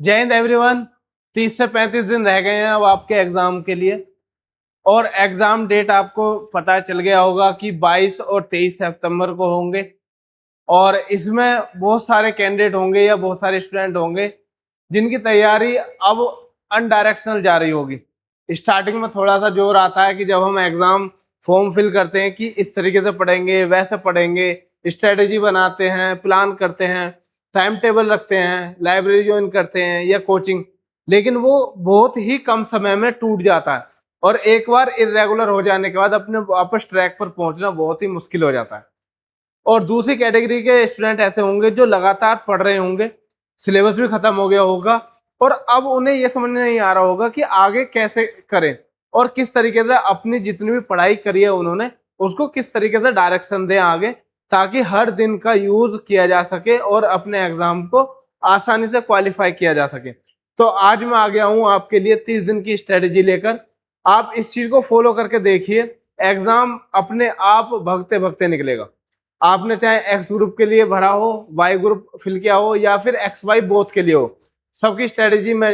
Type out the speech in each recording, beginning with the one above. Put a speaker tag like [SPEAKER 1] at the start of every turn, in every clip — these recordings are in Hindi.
[SPEAKER 1] जय हिंद एवरीवन। 30 से 35 दिन रह गए हैं अब आपके एग्जाम के लिए और एग्जाम डेट आपको पता चल गया होगा कि 22 और 23 सितंबर को होंगे। और इसमें बहुत सारे कैंडिडेट होंगे या बहुत सारे स्टूडेंट होंगे जिनकी तैयारी अब अनडायरेक्शनल जा रही होगी। स्टार्टिंग में थोड़ा सा जोर आता है कि जब हम एग्जाम फॉर्म फिल करते हैं कि इस तरीके से पढ़ेंगे वैसे पढ़ेंगे, स्ट्रेटेजी बनाते हैं, प्लान करते हैं, टाइम टेबल रखते हैं, लाइब्रेरी ज्वाइन करते हैं या कोचिंग, लेकिन वो बहुत ही कम समय में टूट जाता है और एक बार इरेगुलर हो जाने के बाद अपने वापस ट्रैक पर पहुंचना बहुत ही मुश्किल हो जाता है। और दूसरी कैटेगरी के स्टूडेंट ऐसे होंगे जो लगातार पढ़ रहे होंगे, सिलेबस भी खत्म हो गया होगा और अब उन्हें यह समझ नहीं आ रहा होगा कि आगे कैसे करें और किस तरीके से अपनी जितनी भी पढ़ाई करी है उन्होंने उसको किस तरीके से डायरेक्शन दें आगे, ताकि हर दिन का यूज किया जा सके और अपने एग्जाम को आसानी से क्वालिफाई किया जा सके। तो आज मैं आ गया हूं आपके लिए 30 दिन की स्ट्रेटेजी लेकर। आप इस चीज को फॉलो करके देखिए, एग्जाम अपने आप भगते भगते निकलेगा। आपने चाहे एक्स ग्रुप के लिए भरा हो, वाई ग्रुप फिल किया हो या फिर एक्स वाई बोथ के लिए हो, सबकी स्ट्रेटेजी मैं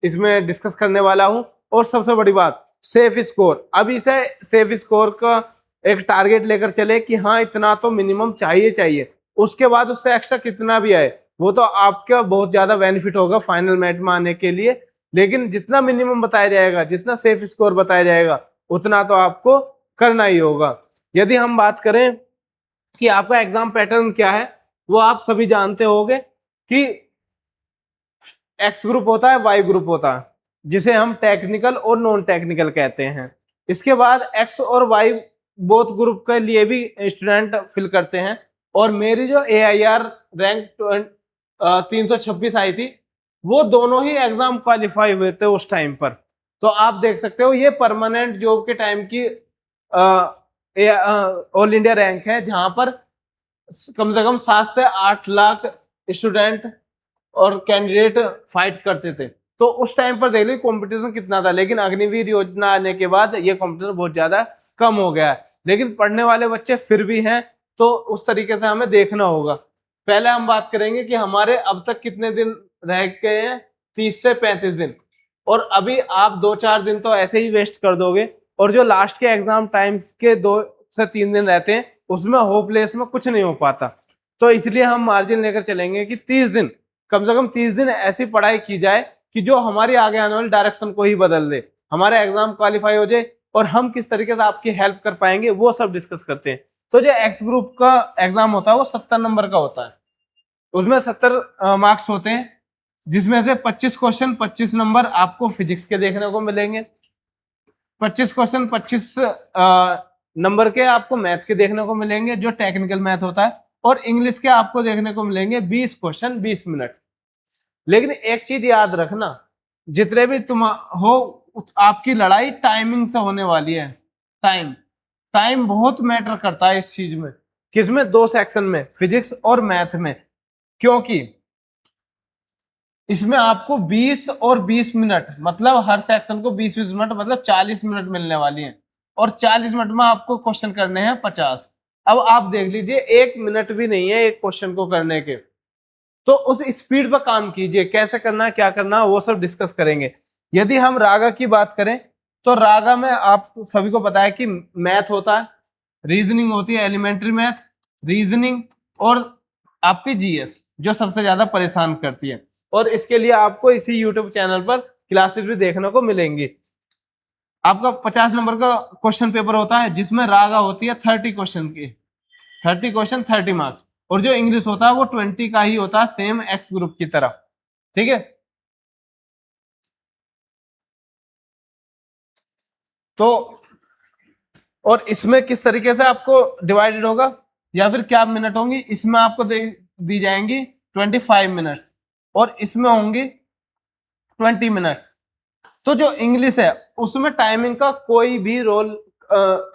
[SPEAKER 1] इसमें डिस्कस करने वाला हूं। और सबसे बड़ी बात, सेफ स्कोर। अब इसे सेफ स्कोर का एक टारगेट लेकर चले कि हाँ इतना तो मिनिमम चाहिए चाहिए, उसके बाद उससे एक्स्ट्रा कितना भी आए वो तो आपका बहुत ज्यादा बेनिफिट होगा फाइनल मेरिट में आने के लिए। लेकिन जितना मिनिमम बताया जाएगा, जितना सेफ स्कोर बताया जाएगा, उतना तो आपको करना ही होगा। यदि हम बात करें कि आपका एग्जाम पैटर्न क्या है, वो आप सभी जानते होंगे कि एक्स ग्रुप होता है, वाई ग्रुप होता है, जिसे हम टेक्निकल और नॉन टेक्निकल कहते हैं। इसके बाद एक्स और वाई बोथ ग्रुप के लिए भी स्टूडेंट फिल करते हैं। और मेरी जो AIR रैंक 326 आई थी, वो दोनों ही एग्जाम क्वालिफाई हुए थे उस टाइम पर। तो आप देख सकते हो ये परमानेंट जॉब के टाइम की ऑल इंडिया रैंक है, जहां पर कम से कम 7 से 8 लाख स्टूडेंट और कैंडिडेट फाइट करते थे। तो उस टाइम पर देख लीजिए कंपटीशन कितना था। लेकिन अग्निवीर योजना आने के बाद ये कंपटीशन बहुत ज्यादा कम हो गया है, लेकिन पढ़ने वाले बच्चे फिर भी हैं, तो उस तरीके से हमें देखना होगा। पहले हम बात करेंगे कि हमारे अब तक कितने दिन रह गए हैं, 30 से 35 दिन। और अभी आप 2-4 दिन तो ऐसे ही वेस्ट कर दोगे, और जो लास्ट के एग्जाम टाइम के 2 से 3 दिन रहते हैं उसमें होपलेस में कुछ नहीं हो पाता। तो इसलिए हम मार्जिन लेकर चलेंगे कि 30 दिन, कम से कम 30 दिन ऐसी पढ़ाई की जाए कि जो हमारी आगे आने वाली डायरेक्शन को ही बदल दे, हमारा एग्जाम क्वालिफाई हो जाए। और हम किस तरीके से आपकी हेल्प कर पाएंगे वो सब डिस्कस करते हैं। तो जो एक्स ग्रुप का एग्जाम होता है वो 70 नंबर का होता है। उसमें 70 मार्क्स होते हैं, जिसमें से 25 क्वेश्चन 25 नंबर आपको फिजिक्स के देखने को मिलेंगे, 25 क्वेश्चन 25 नंबर के आपको मैथ के देखने को मिलेंगे जो टेक्निकल मैथ होता है, और इंग्लिश के आपको देखने को मिलेंगे 20 क्वेश्चन 20 मिनट। लेकिन एक चीज याद रखना, जितने भी तुम हो आपकी लड़ाई टाइमिंग से होने वाली है। टाइम टाइम बहुत मैटर करता है इस चीज में। किसमें? 2 सेक्शन में, फिजिक्स और मैथ में। क्योंकि इसमें आपको 20 और 20 मिनट, मतलब हर सेक्शन को 20-20 मिनट, मतलब 40 मिनट मिलने वाली हैं। और 40 मिनट में आपको क्वेश्चन करने हैं 50। अब आप देख लीजिए 1 मिनट भी नहीं है एक क्वेश्चन को करने के। तो उस स्पीड पर काम कीजिए, कैसे करना है क्या करना है वो सब डिस्कस करेंगे। यदि हम रागा की बात करें तो रागा में आप सभी को पता है कि मैथ होता है, रीजनिंग होती है, एलिमेंट्री मैथ, रीजनिंग, और आपकी GS जो सबसे ज्यादा परेशान करती है। और इसके लिए आपको इसी YouTube चैनल पर क्लासेस भी देखने को मिलेंगी। आपका 50 नंबर का क्वेश्चन पेपर होता है, जिसमें रागा होती है 30 क्वेश्चन की, 30 क्वेश्चन 30 मार्क्स। और जो इंग्लिश होता है वो 20 का ही होता है, सेम एक्स ग्रुप की तरह। ठीक है, तो और इसमें किस तरीके से आपको डिवाइडेड होगा या फिर क्या मिनट होंगी, इसमें आपको दी जाएंगी 25 मिनट्स और इसमें होंगी 20 मिनट्स। तो जो इंग्लिश है उसमें टाइमिंग का कोई भी रोल,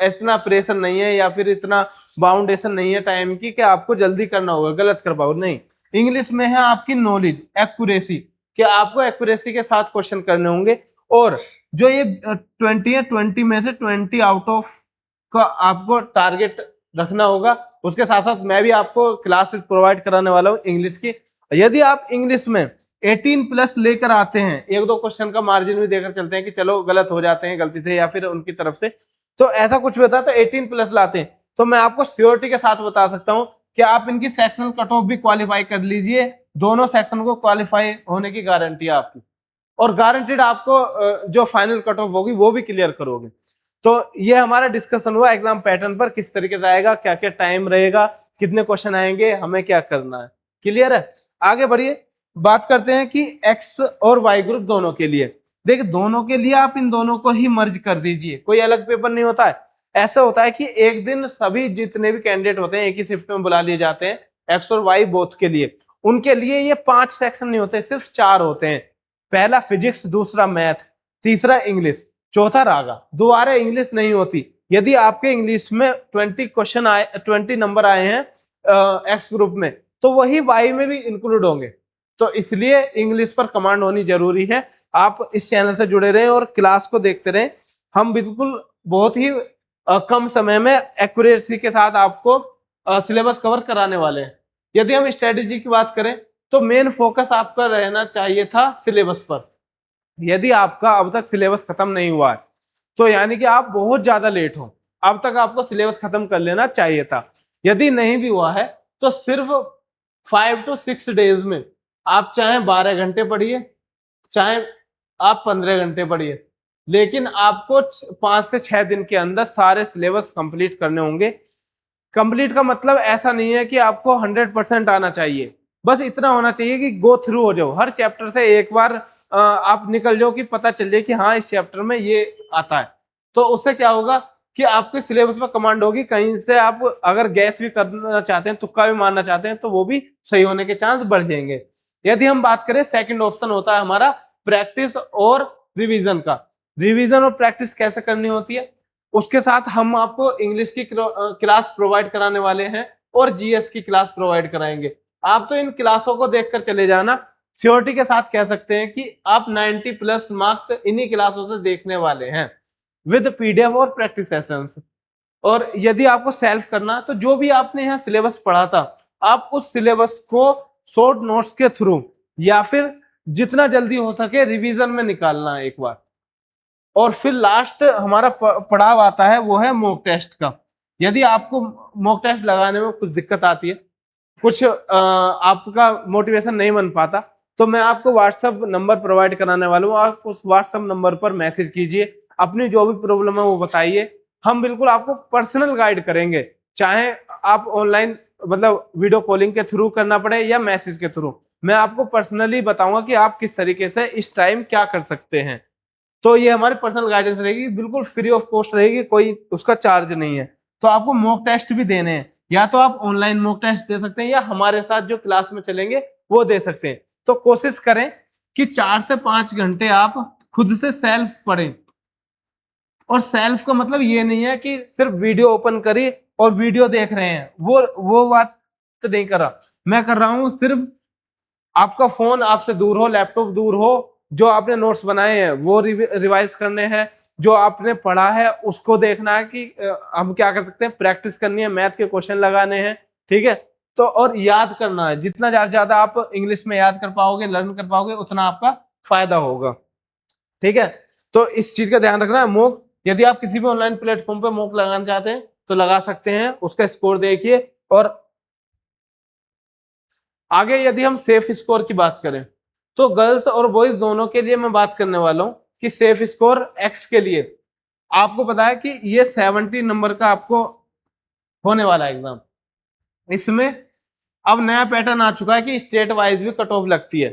[SPEAKER 1] इतना प्रेशर नहीं है या फिर इतना बाउंडेशन नहीं है टाइम की कि आपको जल्दी करना होगा, गलत कर पाओ, नहीं। इंग्लिश में है आपकी नॉलेज, एक्यूरेसी, कि आपको एक्यूरेसी के साथ क्वेश्चन करने होंगे। और जो ये 20 है, 20 में से 20 आउट ऑफ का आपको टारगेट रखना होगा। उसके साथ साथ मैं भी आपको क्लासेस प्रोवाइड कराने वाला हूँ इंग्लिश की। यदि आप इंग्लिश में 18 प्लस लेकर आते हैं, एक दो क्वेश्चन का मार्जिन भी देकर चलते हैं कि चलो गलत हो जाते हैं गलती से या फिर उनकी तरफ से, तो ऐसा कुछ भी होता है तो 18 प्लस लाते हैं, तो मैं आपको श्योरिटी के साथ बता सकता हूं कि आप इनकी सेक्शनल कट ऑफ भी क्वालिफाई कर लीजिए, दोनों सेक्शन को क्वालिफाई होने की गारंटी है आपकी, और गारंटीड आपको जो फाइनल कट ऑफ होगी वो भी क्लियर करोगे। तो ये हमारा डिस्कशन हुआ एग्जाम पैटर्न पर, किस तरीके से आएगा, क्या क्या टाइम रहेगा, कितने क्वेश्चन आएंगे, हमें क्या करना है। क्लियर है? आगे बढ़िए, बात करते हैं कि एक्स और वाई ग्रुप दोनों के लिए। देखिए दोनों के लिए आप इन दोनों को ही मर्ज कर दीजिए, कोई अलग पेपर नहीं होता है। ऐसा होता है कि एक दिन सभी जितने भी कैंडिडेट होते हैं एक ही शिफ्ट में बुला लिए जाते हैं, एक्स और वाई बोथ के लिए। उनके लिए ये 5 सेक्शन नहीं होते, सिर्फ 4 होते हैं। पहला फिजिक्स, दूसरा मैथ, तीसरा इंग्लिश, चौथा रागा। दोबारा इंग्लिश नहीं होती। यदि आपके इंग्लिश में 20 क्वेश्चन आए, 20 नंबर आए हैं एक्स ग्रुप में, तो वही वाई में भी इंक्लूड होंगे। तो इसलिए इंग्लिश पर कमांड होनी जरूरी है। आप इस चैनल से जुड़े रहें और क्लास को देखते रहें। हम बिल्कुल बहुत ही कम समय में एक्यूरेसी के साथ आपको सिलेबस कवर कराने वाले हैं। यदि हम स्ट्रेटेजी की बात करें तो मेन फोकस आपका रहना चाहिए था सिलेबस पर। यदि आपका अब तक सिलेबस खत्म नहीं हुआ है तो यानी कि आप बहुत ज्यादा लेट हो, अब तक आपको सिलेबस खत्म कर लेना चाहिए था। यदि नहीं भी हुआ है तो सिर्फ 5 to 6 डेज में आप चाहे 12 घंटे पढ़िए, चाहे आप 15 घंटे पढ़िए, लेकिन आपको 5 से 6 दिन के अंदर सारे सिलेबस कंप्लीट करने होंगे। कंप्लीट का मतलब ऐसा नहीं है कि आपको 100% आना चाहिए, बस इतना होना चाहिए कि गो थ्रू हो जाओ, हर चैप्टर से एक बार आप निकल जाओ कि पता चल जाए कि हाँ इस चैप्टर में ये आता है। तो उससे क्या होगा कि आपके सिलेबस में कमांड होगी, कहीं से आप अगर गैस भी करना चाहते हैं, तुक्का भी मारना चाहते हैं, तो वो भी सही होने के चांस बढ़ जाएंगे। यदि हम बात करें, सेकंड ऑप्शन होता है हमारा प्रैक्टिस और रिवीजन का। रिवीजन और प्रैक्टिस कैसे करनी होती है, उसके साथ हम आपको इंग्लिश की क्लास प्रोवाइड कराने वाले हैं और जीएस की क्लास प्रोवाइड कराएंगे। आप तो इन क्लासों को देखकर चले जाना, श्योरिटी के साथ कह सकते हैं कि आप 90 प्लस मार्क्स इन्हीं क्लासों से देखने वाले हैं विद पीडीएफ और प्रैक्टिस सेशंस। और यदि आपको सेल्फ करना तो जो भी आपने यहाँ सिलेबस पढ़ा था, आप उस सिलेबस को शॉर्ट नोट्स के थ्रू या फिर जितना जल्दी हो सके रिवीजन में निकालना है एक बार। और फिर लास्ट हमारा पड़ाव आता है, वो है मॉक टेस्ट का। यदि आपको मॉक टेस्ट लगाने में कुछ दिक्कत आती है, कुछ आपका मोटिवेशन नहीं बन पाता, तो मैं आपको व्हाट्सएप नंबर प्रोवाइड कराने वाला हूँ। आप उस व्हाट्सएप नंबर पर मैसेज कीजिए, अपनी जो भी प्रॉब्लम है वो बताइए, हम बिल्कुल आपको पर्सनल गाइड करेंगे। चाहे आप ऑनलाइन मतलब वीडियो कॉलिंग के थ्रू करना पड़े या मैसेज के थ्रू, मैं आपको पर्सनली बताऊंगा कि आप किस तरीके से इस टाइम क्या कर सकते हैं। तो ये हमारी पर्सनल गाइडेंस रहेगी, बिल्कुल फ्री ऑफ कॉस्ट रहेगी, कोई उसका चार्ज नहीं है। तो आपको मॉक टेस्ट भी देने हैं, या तो आप ऑनलाइन मॉक टेस्ट दे सकते हैं या हमारे साथ जो क्लास में चलेंगे वो दे सकते हैं। तो कोशिश करें कि 4 से 5 घंटे आप खुद से सेल्फ पढ़ें। और सेल्फ का मतलब ये नहीं है कि सिर्फ वीडियो ओपन करी और वीडियो देख रहे हैं, वो बात तो नहीं कर रहा। मैं कर रहा हूं सिर्फ आपका फोन आपसे दूर हो, लैपटॉप दूर हो, जो आपने नोट्स बनाए हैं वो रिवाइज करने हैं, जो आपने पढ़ा है उसको देखना है कि हम क्या कर सकते हैं, प्रैक्टिस करनी है, मैथ के क्वेश्चन लगाने हैं, ठीक है। तो और याद करना है, जितना ज्यादा आप इंग्लिश में याद कर पाओगे, लर्न कर पाओगे, उतना आपका फायदा होगा, ठीक है। तो इस चीज का ध्यान रखना है। मॉक यदि आप किसी भी ऑनलाइन प्लेटफॉर्म पे मॉक लगाना चाहते हैं तो लगा सकते हैं, उसका स्कोर देखिए। और आगे यदि हम सेफ स्कोर की बात करें तो गर्ल्स और बॉयज दोनों के लिए मैं बात करने वाला हूं कि सेफ स्कोर एक्स के लिए आपको पता है कि ये 70 नंबर का आपको होने वाला है एग्जाम। इसमें अब नया पैटर्न आ चुका है कि स्टेट वाइज भी कट ऑफ लगती है।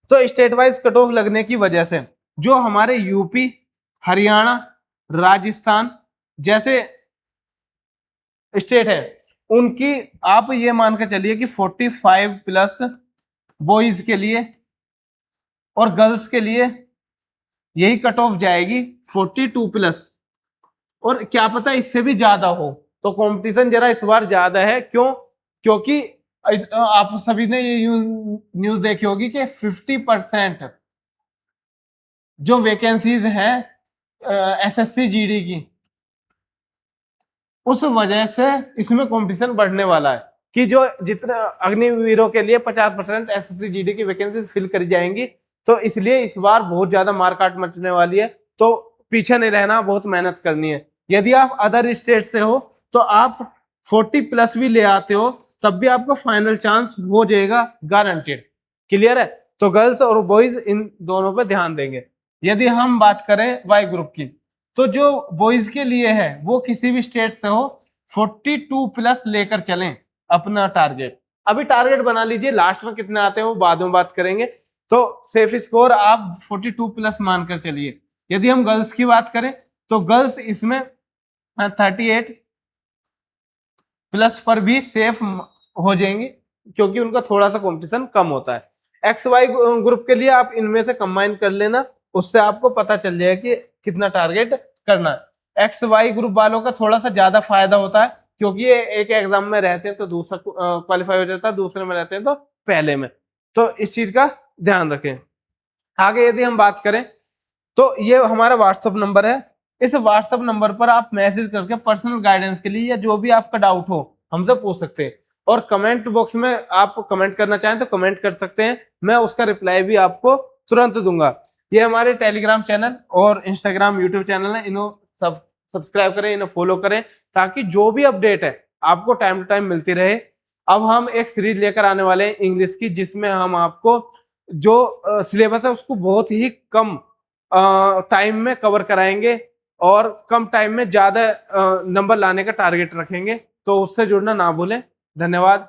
[SPEAKER 1] तो स्टेट वाइज कट ऑफ लगने की वजह से जो हमारे यूपी, हरियाणा, राजस्थान जैसे स्टेट है, उनकी आप ये मान के चलिए कि 45 प्लस बॉयज के लिए और गर्ल्स के लिए यही कट ऑफ जाएगी 42 प्लस। और क्या पता इससे भी ज्यादा हो, तो कंपटीशन जरा इस बार ज्यादा है। क्यों? क्योंकि आप सभी ने ये न्यूज देखी होगी कि 50% जो वैकेंसीज हैं एसएससी जीडी की, उस वजह से इसमें कंपटीशन बढ़ने वाला है। कि जो जितना अग्निवीरों के लिए 50% एसएससी जीडी की वैकेंसी फिल करी जाएंगी, तो इसलिए इस बार बहुत ज्यादा मारकाट मचने वाली है। तो पीछे नहीं रहना, बहुत मेहनत करनी है। यदि आप अदर स्टेट से हो तो आप 40+ भी ले आते हो तब भी आपको फाइनल चांस हो जाएगा गारंटेड। क्लियर है? तो गर्ल्स और बॉयज इन दोनों पे ध्यान देंगे। यदि हम बात करें वाई ग्रुप की, तो जो बॉयज के लिए है वो किसी भी स्टेट से हो 42+ लेकर चलें अपना टारगेट। अभी टारगेट बना लीजिए, लास्ट में कितने आते हैं वो बाद में बात करेंगे। तो सेफ स्कोर आप 42+ मानकर चलिए। यदि हम गर्ल्स की बात करें तो गर्ल्स इसमें 38+ पर भी सेफ हो जाएंगे, क्योंकि उनका थोड़ा सा कंपटीशन कम होता है। एक्स वाई ग्रुप के लिए आप इनमें से कंबाइन कर लेना, उससे आपको पता चल जाएगा कि कितना टारगेट करना है। एक्स वाई ग्रुप वालों का थोड़ा सा ज्यादा फायदा होता है, क्योंकि ये एक एग्जाम में रहते हैं तो दूसरा क्वालिफाई हो जाता है, दूसरे में रहते हैं तो पहले में। तो इस चीज का ध्यान रखें। आगे यदि हम बात करें तो ये हमारा व्हाट्सएप नंबर है। इस व्हाट्सएप नंबर पर आप मैसेज करके पर्सनल गाइडेंस के लिए या जो भी आपका डाउट हो हमसे पूछ सकते हैं। और कमेंट बॉक्स में आप कमेंट करना चाहें तो कमेंट कर सकते हैं, मैं उसका रिप्लाई भी आपको तुरंत दूंगा। ये हमारे टेलीग्राम चैनल और इंस्टाग्राम यूट्यूब चैनल है, इन्हों सब सब्सक्राइब करें, इन्हें फॉलो करें, ताकि जो भी अपडेट है आपको टाइम टू टाइम मिलती रहे। अब हम एक सीरीज लेकर आने वाले हैं इंग्लिश की, जिसमें हम आपको जो सिलेबस है उसको बहुत ही कम टाइम में कवर कराएंगे और कम टाइम में ज्यादा नंबर लाने का टारगेट रखेंगे। तो उससे जुड़ना ना भूलें। धन्यवाद।